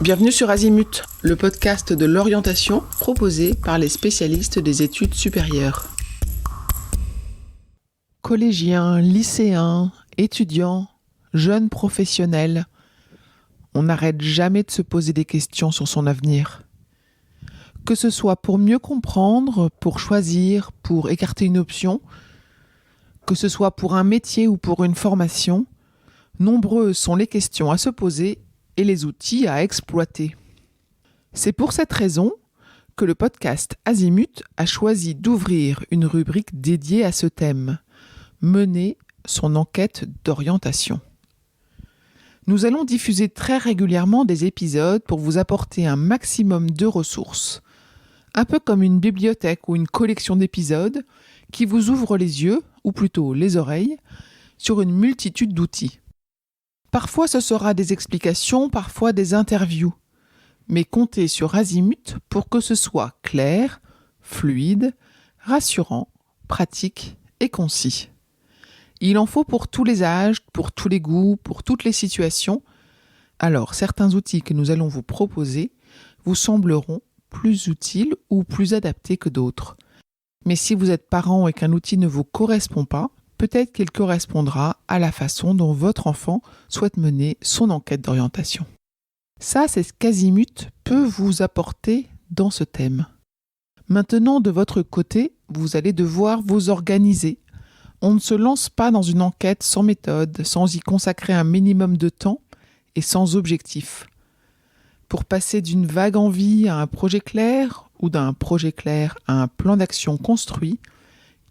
Bienvenue sur Azimut, le podcast de l'orientation proposé par les spécialistes des études supérieures. Collégiens, lycéens, étudiants, jeunes professionnels, on n'arrête jamais de se poser des questions sur son avenir. Que ce soit pour mieux comprendre, pour choisir, pour écarter une option, que ce soit pour un métier ou pour une formation, nombreuses sont les questions à se poser et les outils à exploiter. C'est pour cette raison que le podcast Azimut a choisi d'ouvrir une rubrique dédiée à ce thème, mener son enquête d'orientation. Nous allons diffuser très régulièrement des épisodes pour vous apporter un maximum de ressources, un peu comme une bibliothèque ou une collection d'épisodes qui vous ouvre les yeux, ou plutôt les oreilles, sur une multitude d'outils. Parfois ce sera des explications, parfois des interviews, mais comptez sur Azimut pour que ce soit clair, fluide, rassurant, pratique et concis. Il en faut pour tous les âges, pour tous les goûts, pour toutes les situations. Alors certains outils que nous allons vous proposer vous sembleront plus utiles ou plus adaptés que d'autres. Mais si vous êtes parent et qu'un outil ne vous correspond pas, peut-être qu'il correspondra à la façon dont votre enfant souhaite mener son enquête d'orientation. Ça, c'est ce qu'Azimut peut vous apporter dans ce thème. Maintenant, de votre côté, vous allez devoir vous organiser. On ne se lance pas dans une enquête sans méthode, sans y consacrer un minimum de temps et sans objectif. Pour passer d'une vague envie à un projet clair ou d'un projet clair à un plan d'action construit,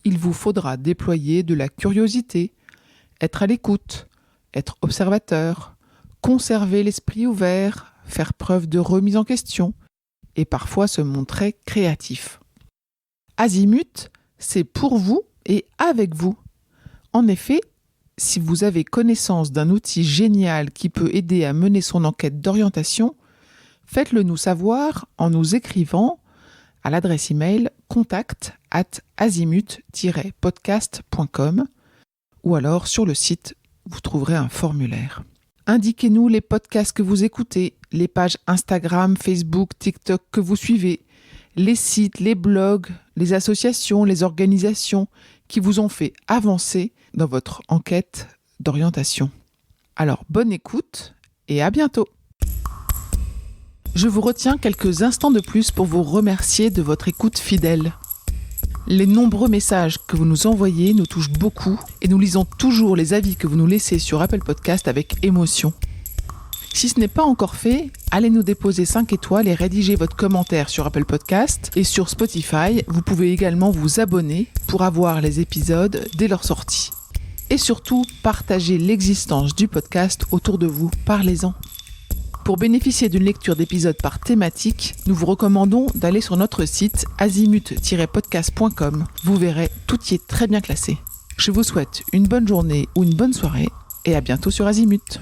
il vous faudra déployer de la curiosité, être à l'écoute, être observateur, conserver l'esprit ouvert, faire preuve de remise en question et parfois se montrer créatif. Azimut, c'est pour vous et avec vous. En effet, si vous avez connaissance d'un outil génial qui peut aider à mener son enquête d'orientation, faites-le nous savoir en nous écrivant à l'adresse email contact@azimut-podcast.com ou alors sur le site, vous trouverez un formulaire. Indiquez-nous les podcasts que vous écoutez, les pages Instagram, Facebook, TikTok que vous suivez, les sites, les blogs, les associations, les organisations qui vous ont fait avancer dans votre enquête d'orientation. Alors bonne écoute et à bientôt! Je vous retiens quelques instants de plus pour vous remercier de votre écoute fidèle. Les nombreux messages que vous nous envoyez nous touchent beaucoup et nous lisons toujours les avis que vous nous laissez sur Apple Podcast avec émotion. Si ce n'est pas encore fait, allez nous déposer 5 étoiles et rédiger votre commentaire sur Apple Podcast et sur Spotify. Vous pouvez également vous abonner pour avoir les épisodes dès leur sortie. Et surtout, partagez l'existence du podcast autour de vous, parlez-en. Pour bénéficier d'une lecture d'épisodes par thématique, nous vous recommandons d'aller sur notre site azimut-podcast.com. Vous verrez, tout y est très bien classé. Je vous souhaite une bonne journée ou une bonne soirée et à bientôt sur Azimut.